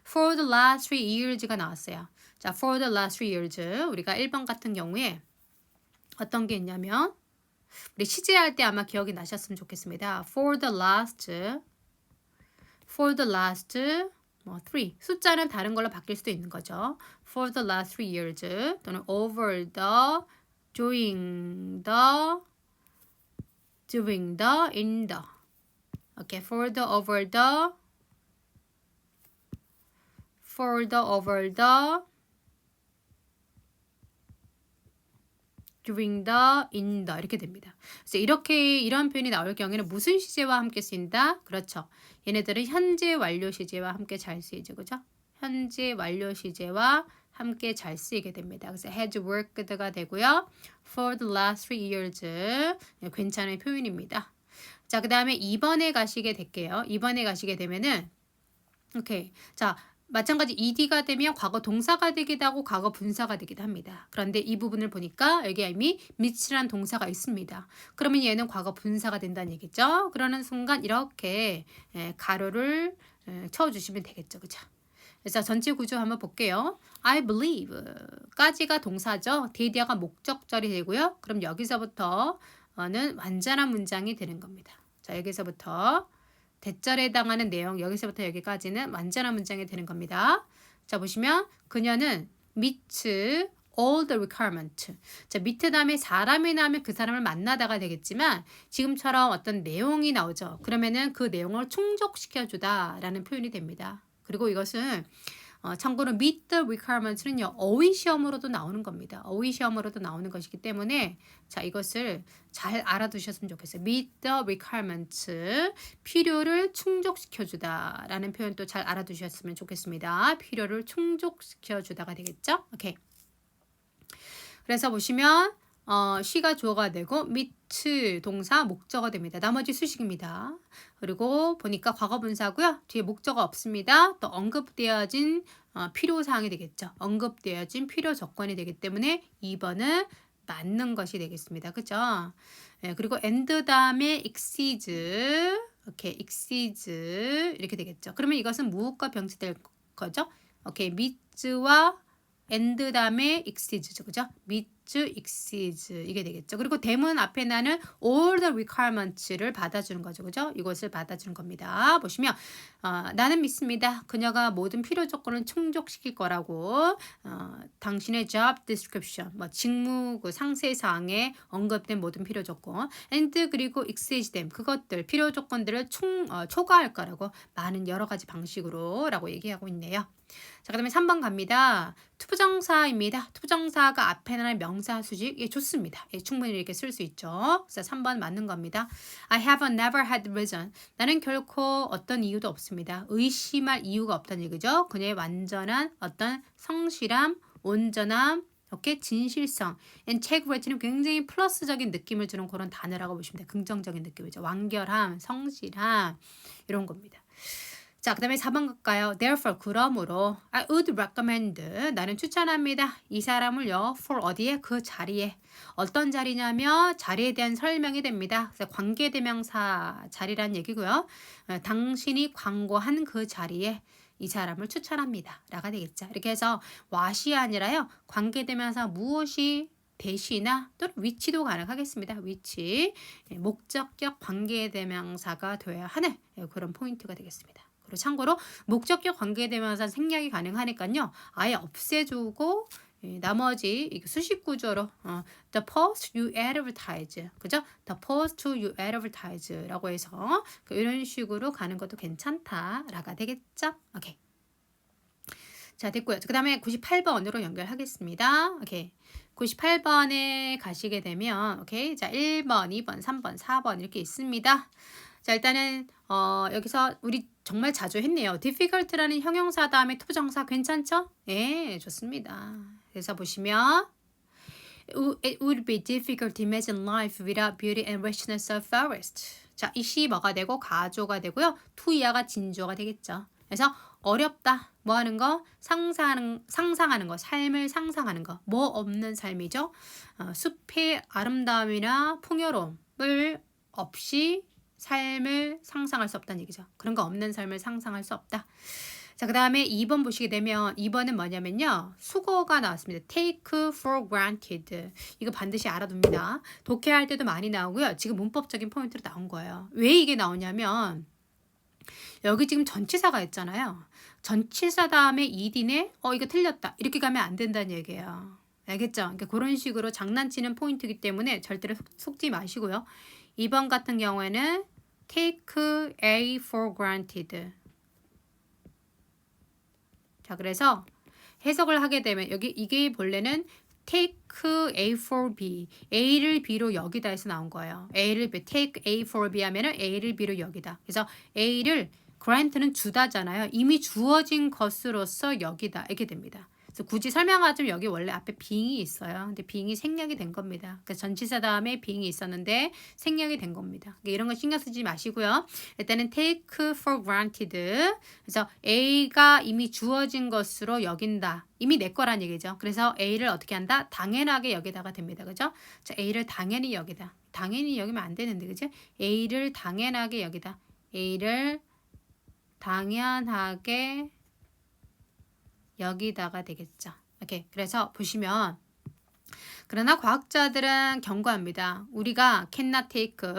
for the last 3 years가 나왔어요. 자, for the last 3 years 우리가 1번 같은 경우에 어떤 게 있냐면 우리 시제할 때 아마 기억이 나셨으면 좋겠습니다. For the last 뭐 3 숫자는 다른 걸로 바뀔 수도 있는 거죠. For the last 3 years 또는 over the, during the, in the. Okay, for the, over the, during the, in the 이렇게 됩니다. 그래서 이런 표현이 나올 경우에는 무슨 시제와 함께 쓰인다? 그렇죠. 얘네들은 현재 완료 시제와 함께 잘 쓰이죠. 그죠? 현재 완료 시제와 함께 잘 쓰이게 됩니다. 그래서 has worked가 되고요. For the last 3 years 괜찮은 표현입니다. 자, 그 다음에 2번에 가시게 될게요. 2번에 가시게 되면은 오케이. 자, 마찬가지 ed가 되면 과거 동사가 되기도 하고 과거 분사가 되기도 합니다. 그런데 이 부분을 보니까 여기 이미 meet이라는 동사가 있습니다. 그러면 얘는 과거 분사가 된다는 얘기죠. 그러는 순간 이렇게 가로를 쳐주시면 되겠죠. 그죠? 그래서 전체 구조 한번 볼게요. I believe 까지가 동사죠. did가 목적절이 되고요. 그럼 여기서부터는 완전한 문장이 되는 겁니다. 자, 여기서부터 대절에 해당하는 내용 여기서부터 여기까지는 완전한 문장이 되는 겁니다. 자, 보시면 그녀는 meet all the requirement. 자, meet 다음에 사람이 나오면 그 사람을 만나다가 되겠지만 지금처럼 어떤 내용이 나오죠. 그러면은 그 내용을 충족시켜 주다라는 표현이 됩니다. 그리고 이것은 참고로 meet the requirements는요. 어휘 시험으로도 나오는 겁니다. 어휘 시험으로도 나오는 것이기 때문에 자, 이것을 잘 알아두셨으면 좋겠어요. meet the requirements 필요를 충족시켜 주다라는 표현도 잘 알아두셨으면 좋겠습니다. 필요를 충족시켜 주다가 되겠죠? 오케이. 그래서 보시면 she가 주어가 되고 meet 동사 목적어가 됩니다. 나머지 수식입니다. 그리고 보니까 과거 분사고요. 뒤에 목적어 없습니다. 또 언급되어진 필요사항이 되겠죠. 언급되어진 필요 조건이 되기 때문에 2번은 맞는 것이 되겠습니다. 그죠? 그리고 and 다음에 exceeds 오케이, exceeds 이렇게 되겠죠. 그러면 이것은 무엇과 병치될 거죠? 오케이, meets와 and 다음에 exceeds죠. 그죠? meets, exceeds 이게 되겠죠. 그리고 대문 앞에 나는 all the requirements를 받아주는 거죠. 그죠? 이것을 받아주는 겁니다. 보시면 나는 믿습니다. 그녀가 모든 필요 조건을 충족시킬 거라고 당신의 job description, 뭐 직무 그 상세사항에 언급된 모든 필요 조건 and 그리고 exceed them 그것들 필요 조건들을 초과할 거라고 많은 여러 가지 방식으로 라고 얘기하고 있네요. 자, 그 다음에 3번 갑니다. 투부정사입니다. 투부정사가 앞에 나는 명사 수직. 예, 좋습니다. 예, 충분히 이렇게 쓸 수 있죠. 그래서 3번 맞는 겁니다. I have never had reason. 나는 결코 어떤 이유도 없습니다. 의심할 이유가 없다는 얘기죠. 그녀의 완전한 어떤 성실함, 온전함, 이렇게 진실성, integrity는 굉장히 플러스적인 느낌을 주는 그런 단어라고 보시면 돼요. 긍정적인 느낌이죠. 완결함, 성실함 이런 겁니다. 자, 그 다음에 4번 갈까요? Therefore, 그러므로 I would recommend, 나는 추천합니다. 이 사람을요, for 어디에? 그 자리에. 어떤 자리냐면 자리에 대한 설명이 됩니다. 그래서 관계대명사 자리란 얘기고요. 당신이 광고한 그 자리에 이 사람을 추천합니다. 라가 되겠죠. 이렇게 해서 what이 아니라요. 관계대명사 무엇이 대시나 또는 위치도 가능하겠습니다. 위치, 목적격 관계대명사가 되어야 하는 그런 포인트가 되겠습니다. 그리고 참고로 목적격 관계대명사 생략이 가능하니까요. 아예 없애주고 나머지 수식 구조로 the post you advertise, 그죠? the post you advertise라고 해서 이런 식으로 가는 것도 괜찮다라가 되겠죠? 오케이. 자, 됐고요. 그 다음에 98번으로 연결하겠습니다. 오케이. 98번에 가시게 되면 오케이. 자, 1번, 2번, 3번, 4번 이렇게 있습니다. 자, 일단은 여기서 우리 정말 자주 했네요. difficult라는 형용사 다음에 투부정사 괜찮죠? 예, 좋습니다. 그래서 보시면 It would be difficult to imagine life without beauty and richness of forest. 자, 이 시 뭐가 되고 가조가 되고요. 투이하가 진조가 되겠죠. 그래서 어렵다. 뭐 하는 거? 상상하는 거. 삶을 상상하는 거. 뭐 없는 삶이죠. 숲의 아름다움이나 풍요로움을 없이 삶을 상상할 수 없다는 얘기죠. 그런 거 없는 삶을 상상할 수 없다. 자, 그 다음에 2번 보시게 되면 2번은 뭐냐면요. 수거가 나왔습니다. take for granted. 이거 반드시 알아둡니다. 독해할 때도 많이 나오고요. 지금 문법적인 포인트로 나온 거예요. 왜 이게 나오냐면 여기 지금 전치사가 있잖아요. 전치사 다음에 ed네 이거 틀렸다. 이렇게 가면 안 된다는 얘기예요. 알겠죠? 그러니까 그런 식으로 장난치는 포인트이기 때문에 절대로 속지 마시고요. 2번 같은 경우에는 take A for granted. 자, 그래서 해석을 하게 되면 여기 이게 본래는 take A for B. A를 B로 여기다 해서 나온 거예요. A를 B, take A for B 하면은 A를 B로 여기다. 그래서 A를 grant는 주다잖아요. 이미 주어진 것으로서 여기다 이렇게 됩니다. 그래서 굳이 설명하자면 여기 원래 앞에 being이 있어요. 근데 being이 생략이 된 겁니다. 그래서 전치사 다음에 being이 있었는데 생략이 된 겁니다. 그러니까 이런 거 신경 쓰지 마시고요. 일단은 take for granted. 그래서 A가 이미 주어진 것으로 여긴다. 이미 내 거란 얘기죠. 그래서 A를 어떻게 한다? 당연하게 여기다가 됩니다. 그죠? 자, A를 당연히 여기다. 당연히 여기면 안 되는데, 그죠? A를 당연하게 여기다. A를 당연하게 여기다가 되겠죠. 오케이. 그래서 보시면 그러나 과학자들은 경고합니다. 우리가 cannot take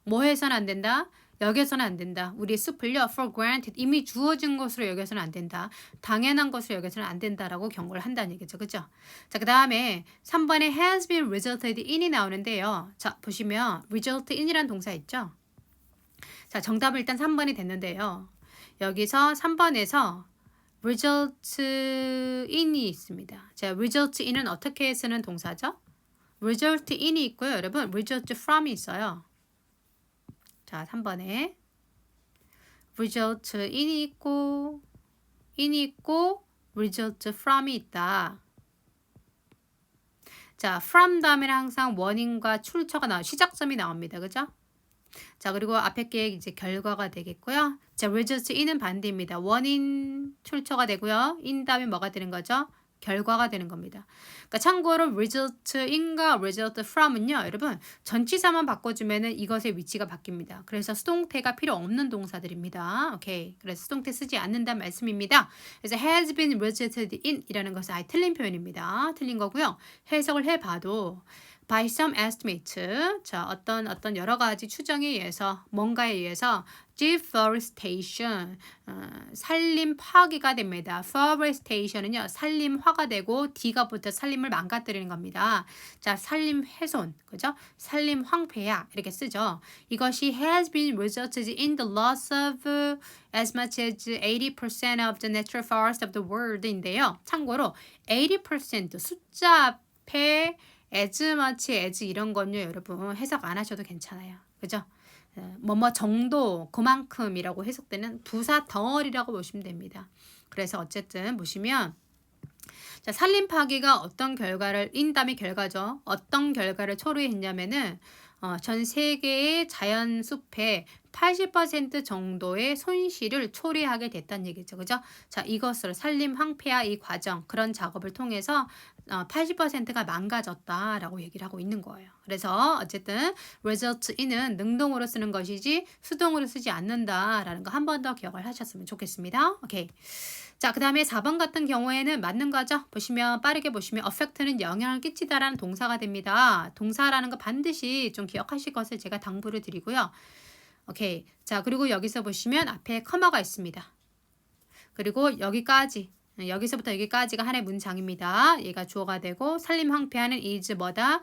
뭐 해서는 안 된다? 여겨서는 안 된다. 우리의 숲을요 for granted 이미 주어진 것으로 여겨서는 안 된다. 당연한 것으로 여겨서는 안 된다라고 경고를 한다는 얘기죠. 그죠? 자, 그 다음에 3번에 has been resulted in이 나오는데요. 자, 보시면 result in이라는 동사 있죠? 자, 정답은 일단 3번이 됐는데요. 여기서 3번에서 result in이 있습니다. 자, result in은 어떻게 쓰는 동사죠? result in이 있고요. 여러분, result from이 있어요. 자, 3번에 result in이 있고 result from이 있다. 자, from 다음에는 항상 원인과 출처가 시작점이 나옵니다. 그죠? 자, 그리고 앞에 게 이제 결과가 되겠고요. 자, result in은 반대입니다. 원인 출처가 되고요. in 다음에 뭐가 되는 거죠? 결과가 되는 겁니다. 그러니까 참고로 result in과 result from은요. 여러분 전치사만 바꿔주면은 이것의 위치가 바뀝니다. 그래서 수동태가 필요 없는 동사들입니다. 오케이. 그래서 수동태 쓰지 않는다는 말씀입니다. 그래서 has been resulted in 이라는 것은 아예 틀린 표현입니다. 틀린 거고요. 해석을 해봐도 by some estimate 자 어떤 여러 가지 추정에 의해서 뭔가에 의해서 deforestation 산림 파괴가 됩니다. forestation은요 산림화가 되고 D가 붙어 산림을 망가뜨리는 겁니다. 자 산림 훼손 그죠? 산림 황폐야 이렇게 쓰죠. 이것이 has been resulted in the loss of as much as 80% of the natural forest of the world인데요. 참고로 80% 숫자 앞에 as much as 이런 건요 여러분 해석 안 하셔도 괜찮아요. 그죠? 뭐뭐 정도 그만큼이라고 해석되는 부사 덩어리라고 보시면 됩니다. 그래서 어쨌든 보시면 자, 산림 파괴가 어떤 결과를 인담의 결과죠. 어떤 결과를 초래했냐면은 전 세계의 자연 숲의 80% 정도의 손실을 초래하게 됐다는 얘기죠. 그죠? 자, 이것으로 산림 황폐화 이 과정, 그런 작업을 통해서 80%가 망가졌다라고 얘기를 하고 있는 거예요. 그래서 어쨌든 result in은 능동으로 쓰는 것이지 수동으로 쓰지 않는다라는 거 한 번 더 기억을 하셨으면 좋겠습니다. 오케이. 자, 그 다음에 4번 같은 경우에는 맞는 거죠. 보시면 빠르게 보시면 affect는 영향을 끼치다라는 동사가 됩니다. 동사라는 거 반드시 좀 기억하실 것을 제가 당부를 드리고요. 오케이. 자, 그리고 여기서 보시면 앞에 커마가 있습니다. 그리고 여기서부터 여기까지가 하나의 문장입니다. 얘가 주어가 되고 산림 황폐화는 is 뭐다?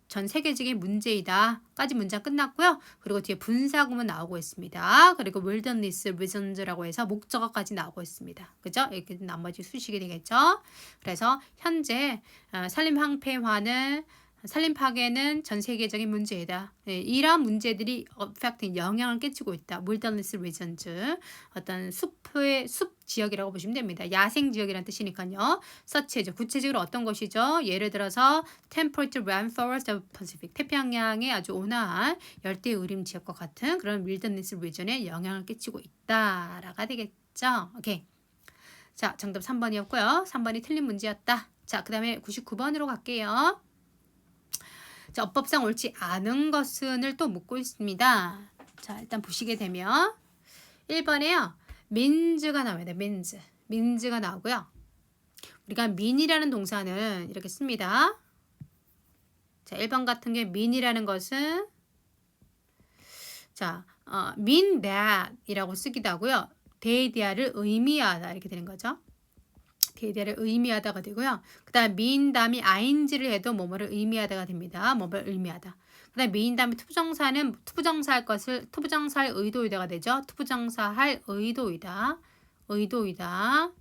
전 세계적인 문제이다. 까지 문장 끝났고요. 그리고 뒤에 분사구문 나오고 있습니다. 그리고 wilderness reasons라고 해서 목적어까지 나오고 있습니다. 그죠? 이렇게 나머지 수식이 되겠죠. 그래서 현재 산림 황폐화는 산림 파괴는 전 세계적인 문제이다. 네, 이러한 문제들이 affect 영향을 끼치고 있다. wilderness regions 어떤 숲 지역이라고 보시면 됩니다. 야생 지역이라는 뜻이니까요. 서치죠. 구체적으로 어떤 것이죠? 예를 들어서 temperate rainforest of Pacific 태평양의 아주 온화한 열대 우림 지역과 같은 그런 wilderness region에 영향을 끼치고 있다라가 되겠죠. 오케이. 자, 정답 3번이었고요. 3번이 틀린 문제였다. 자, 그 다음에 99번으로 갈게요. 자, 어법상 옳지 않은 것은을 또 묻고 있습니다. 자, 일단 보시게 되면 1번에요. means가 나와야 돼. means가 나오고요. 우리가 mean이라는 동사는 이렇게 씁니다. 자, 1번 같은 게 mean이라는 것은 자, mean that 이라고 쓰기도 하고요. 대대하를 의미하다 이렇게 되는 거죠. 대대를 의미하다가 되고요. 그 다음 mean 다음에 ing를 해도 뭐뭐를 의미하다가 됩니다. 뭐뭐를 의미하다. 그 다음 mean 다음에 투부정사는 투부정사할 것을 투부정사할 의도이다가 되죠. 투부정사할 의도이다.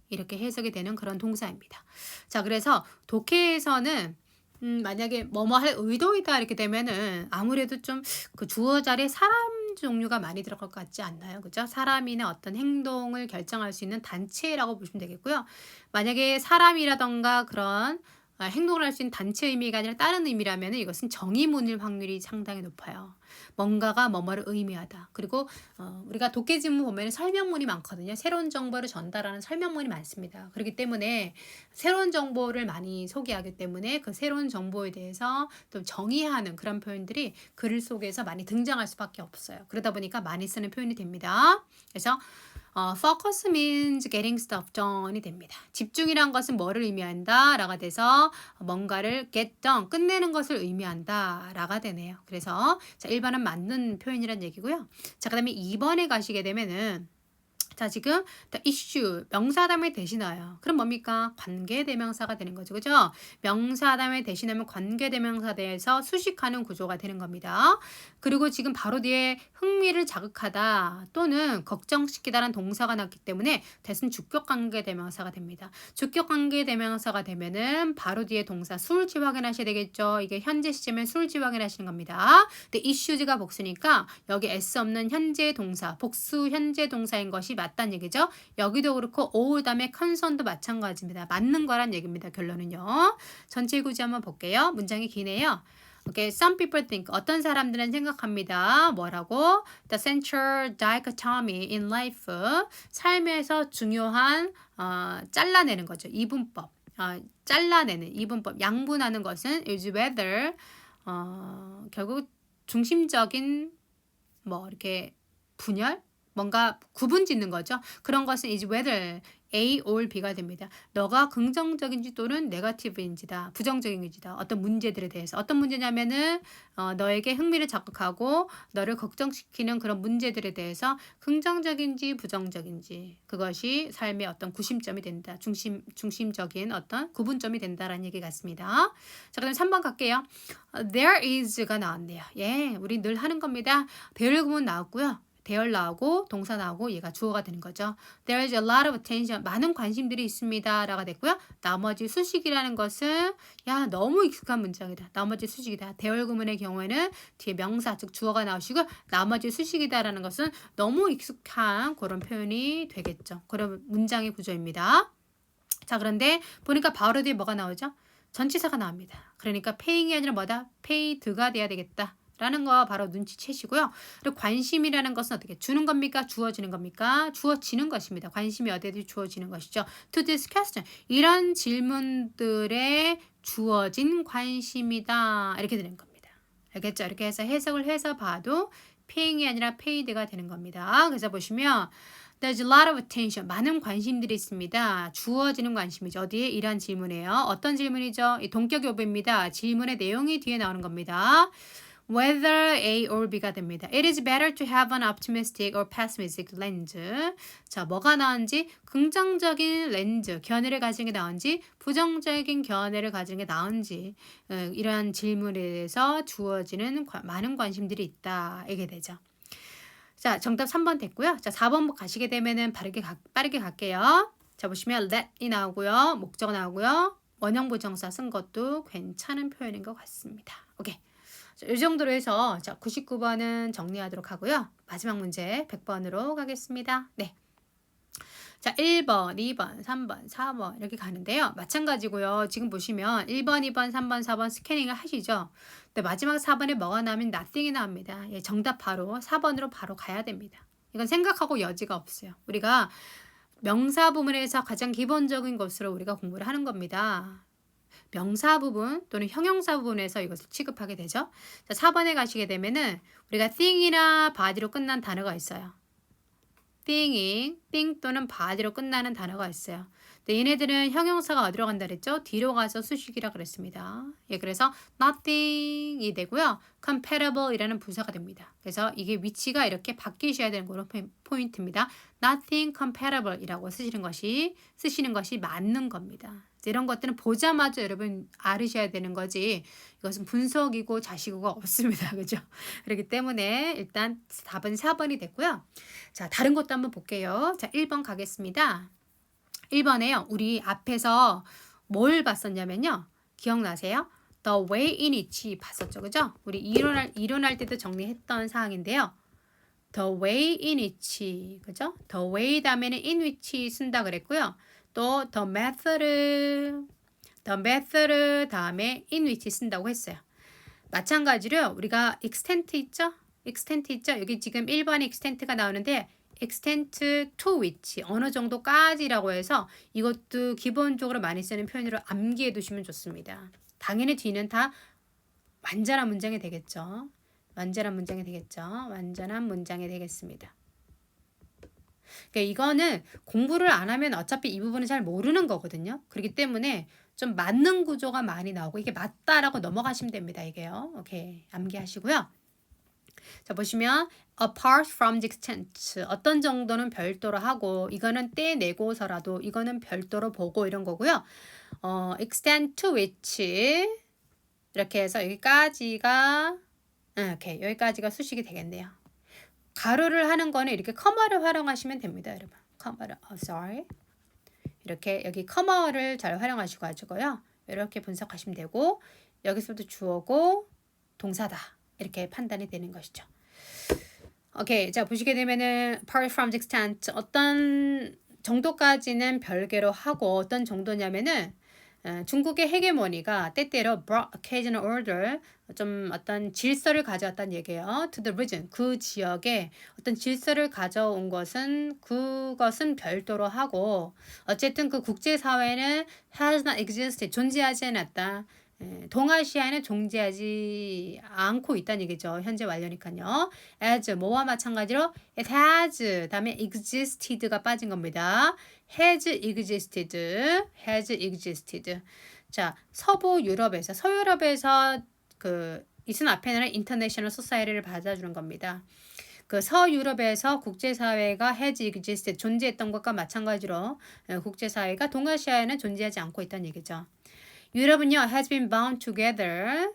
이렇게 해석이 되는 그런 동사입니다. 자, 그래서 독해에서는 만약에 뭐뭐 할 의도이다 이렇게 되면은 아무래도 좀 그 주어 자리에 사람 표현 종류가 많이 들어갈 것 같지 않나요? 그죠? 사람이나 어떤 행동을 결정할 수 있는 단체라고 보시면 되겠고요. 만약에 사람이라던가 그런 행동을 할 수 있는 단체 의미가 아니라 다른 의미라면 이것은 정의문일 확률이 상당히 높아요. 뭔가가 뭐뭐를 의미하다. 그리고 우리가 독해지문 보면 설명문이 많거든요. 새로운 정보를 전달하는 설명문이 많습니다. 그렇기 때문에 새로운 정보를 많이 소개하기 때문에 그 새로운 정보에 대해서 또 정의하는 그런 표현들이 글 속에서 많이 등장할 수밖에 없어요. 그러다 보니까 많이 쓰는 표현이 됩니다. 그래서 focus means getting stuff done이 됩니다. 집중이란 것은 뭐를 의미한다? 라가 돼서 뭔가를 get done, 끝내는 것을 의미한다. 라가 되네요. 그래서 자, 1번은 맞는 표현이란 얘기고요. 자, 그 다음에 2번에 가시게 되면은 자, 지금 the issue 명사 다음에 대신하여. 그럼 뭡니까? 관계대명사가 되는 거죠. 그죠? 명사 다음에 대신하면 관계대명사 대해서 수식하는 구조가 되는 겁니다. 그리고 지금 바로 뒤에 흥미를 자극하다 또는 걱정시키다라는 동사가 났기 때문에 대신 주격관계대명사가 됩니다. 주격관계대명사가 되면은 바로 뒤에 동사 술지 확인하셔야 되겠죠. 이게 현재 시제면 술지 확인하시는 겁니다. 근데 issues가 복수니까 여기 s 없는 현재 동사, 복수 현재 동사인 것이 맞다는 얘기죠. 여기도 그렇고 all 다음에 컨선도 마찬가지입니다. 맞는 거란 얘기입니다. 결론은요. 전체 구조 한번 볼게요. 문장이 기네요. Okay, some people think 어떤 사람들은 생각합니다. 뭐라고? The central dichotomy in life 삶에서 중요한 잘라내는 거죠. 이분법. 잘라내는 이분법. 양분하는 것은 is whether 결국 중심적인 뭐 이렇게 분열 뭔가 구분 짓는 거죠. 그런 것은 is whether A or B가 됩니다. 너가 긍정적인지 또는 네거티브인지다. 부정적인지다. 어떤 문제들에 대해서. 어떤 문제냐면은 너에게 흥미를 자극하고 너를 걱정시키는 그런 문제들에 대해서 긍정적인지 부정적인지 그것이 삶의 어떤 구심점이 된다. 중심적인 어떤 구분점이 된다라는 얘기 같습니다. 자, 그다음 3번 갈게요. There is가 나왔네요. 예, 우리 늘 하는 겁니다. 대열 구문 나왔고요. 대열 나오고 동사 나오고 얘가 주어가 되는 거죠. There is a lot of attention. 많은 관심들이 있습니다. 라가 됐고요. 나머지 수식이라는 것은 야 너무 익숙한 문장이다. 나머지 수식이다. 대열 구문의 경우에는 뒤에 명사 즉 주어가 나오시고 나머지 수식이다라는 것은 너무 익숙한 그런 표현이 되겠죠. 그런 문장의 구조입니다. 자, 그런데 보니까 바로 뒤에 뭐가 나오죠? 전치사가 나옵니다. 그러니까 paying이 아니라 뭐다? paid가 돼야 되겠다. 라는 거 바로 눈치채시고요. 그리고 관심이라는 것은 어떻게 주는 겁니까? 주어지는 겁니까? 주어지는 것입니다. 관심이 어디에 주어지는 것이죠. To this question. 이런 질문들에 주어진 관심이다. 이렇게 되는 겁니다. 알겠죠? 이렇게 해서 해석을 해서 봐도 paying이 아니라 paid가 되는 겁니다. 그래서 보시면 There's a lot of attention. 많은 관심들이 있습니다. 주어지는 관심이죠. 어디에? 이란 질문이에요. 어떤 질문이죠? 이 동격 여부입니다. 질문의 내용이 뒤에 나오는 겁니다. Whether A or B가 됩니다. It is better to have an optimistic or pessimistic lens. 자, 뭐가 나은지 긍정적인 렌즈, 견해를 가지는 게 나은지 부정적인 견해를 가지는 게 나은지 이러한 질문에 대해서 주어지는 많은 관심들이 있다. 이게 되죠. 자, 정답 3번 됐고요. 자, 4번 가시게 되면은 빠르게 갈게요. 자, 보시면 let이 나오고요. 목적 나오고요. 원형 부정사 쓴 것도 괜찮은 표현인 것 같습니다. 오케이. 자, 이 정도로 해서 자, 99번은 정리하도록 하고요. 마지막 문제 100번으로 가겠습니다. 네. 자, 1번, 2번, 3번, 4번 이렇게 가는데요. 마찬가지고요. 지금 보시면 1번, 2번, 3번, 4번 스캐닝을 하시죠. 근데 마지막 4번에 뭐가 나오면 nothing이 나옵니다. 예, 정답 바로 4번으로 바로 가야 됩니다. 이건 생각하고 여지가 없어요. 우리가 명사 부분에서 가장 기본적인 것으로 우리가 공부를 하는 겁니다. 명사 부분 또는 형용사 부분에서 이것을 취급하게 되죠. 자, 4번에 가시게 되면은 우리가 thing이나 body로 끝난 단어가 있어요. thing 또는 body로 끝나는 단어가 있어요. 근데 얘네들은 형용사가 어디로 간다 그랬죠? 뒤로 가서 수식이라 그랬습니다. 예, 그래서 nothing이 되고요. compatible이라는 부사가 됩니다. 그래서 이게 위치가 이렇게 바뀌셔야 되는 그런 포인트입니다. nothing compatible이라고 쓰시는 것이 맞는 겁니다. 이런 것들은 보자마자 여러분 알으셔야 되는 거지 이것은 분석이고 자식이고 없습니다. 그죠? 그렇기 때문에 일단 답은 4번이 됐고요. 자, 다른 것도 한번 볼게요. 자, 1번 가겠습니다. 1번에요. 우리 앞에서 뭘 봤었냐면요. 기억나세요? The way in which 봤었죠. 그죠? 우리 일어날 때도 정리했던 사항인데요. the way in which, 그죠? the way 다음에는 in which 쓴다 그랬고요. 또 the method 다음에 in which 쓴다고 했어요. 마찬가지로 우리가 extent 있죠? extent 있죠? 여기 지금 1번에 extent가 나오는데 extent to which 어느 정도까지라고 해서 이것도 기본적으로 많이 쓰는 표현으로 암기해 두시면 좋습니다. 당연히 뒤는 다 완전한 문장이 되겠죠. 완전한 문장이 되겠죠. 완전한 문장이 되겠습니다. 그러니까 이거는 공부를 안 하면 어차피 이 부분은 잘 모르는 거거든요. 그렇기 때문에 좀 맞는 구조가 많이 나오고 이게 맞다라고 넘어가시면 됩니다. 이게요. 오케이. 암기하시고요. 자, 보시면 apart from the extent 어떤 정도는 별도로 하고 이거는 떼내고서라도 이거는 별도로 보고 이런 거고요. extent to which 이렇게 해서 여기까지가 오케이. 여기까지가 수식이 되겠네요. 가로를 하는 거는 이렇게 커마를 활용하시면 됩니다, 여러분. 커마를, sorry. 이렇게 여기 커마를 잘 활용하시고 가지고요. 이렇게 분석하시면 되고 여기서부터 주어고 동사다. 이렇게 판단이 되는 것이죠. 오케이. 자, 보시게 되면은 apart from the extent 어떤 정도까지는 별개로 하고 어떤 정도냐면은 중국의 헤게모니가 때때로 brought occasional order 좀 어떤 질서를 가져왔다는 얘기예요. To the region 그 지역에 어떤 질서를 가져온 것은 그것은 별도로 하고 어쨌든 그 국제사회는 has not existed 존재하지 않았다. 동아시아는 존재하지 않고 있다는 얘기죠. 현재 완료니까요. as 뭐와 마찬가지로 it has 다음에 existed가 빠진 겁니다. has existed. 자, 서유럽에서 그 이슨 앞에는 international society를 받아주는 겁니다. 그 서유럽에서 국제사회가 has existed 존재했던 것과 마찬가지로 국제사회가 동아시아에는 존재하지 않고 있다는 얘기죠. 유럽은요 has been bound together.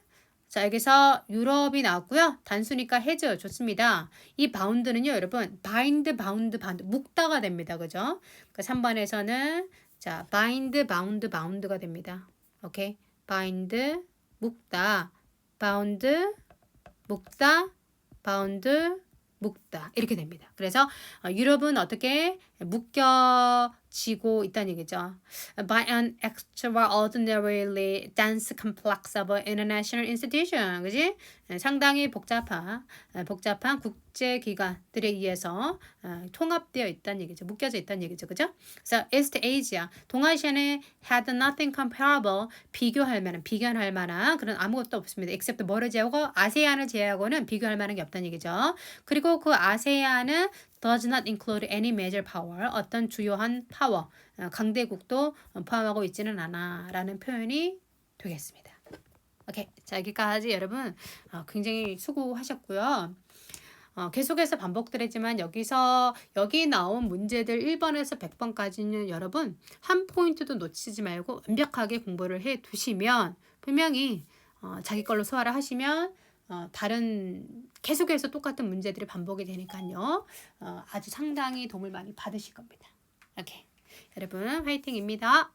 자, 여기서 유럽이 나왔고요. 단수니까 has 좋습니다. 이 bound는요, 여러분 bind, bound 묶다가 됩니다. 그죠? 그 3번에서는 자, bound가 됩니다. 오케이. bind 묶다, bound 묶다, bound 묶다 이렇게 됩니다. 그래서 유럽은 어떻게 묶여지고 있다는 얘기죠. By an extraordinarily dense complex of international institution, 그지? 상당히 복잡한 국제기관들에 의해서 통합되어 있다는 얘기죠. 묶여져 있다는 얘기죠. 그죠? 그래서 East Asia, 동아시아는 had nothing comparable, 비교할 만한 그런 아무것도 없습니다. except 뭐를 제외하고 아세안을 제외하고는 비교할 만한 게 없다는 얘기죠. 그리고 그 아세안은 does not include any major power, 어떤 주요한 파워, 강대국도 포함하고 있지는 않아 라는 표현이 되겠습니다. 오케이. 자, 여기까지 여러분 굉장히 수고하셨고요. 계속해서 반복드리지만 여기 나온 문제들 1번에서 100번까지는 여러분 한 포인트도 놓치지 말고 완벽하게 공부를 해 두시면 분명히 자기 걸로 소화를 하시면 다른 계속해서 똑같은 문제들이 반복이 되니까요. 아주 상당히 도움을 많이 받으실 겁니다. 오케이. 여러분 화이팅입니다.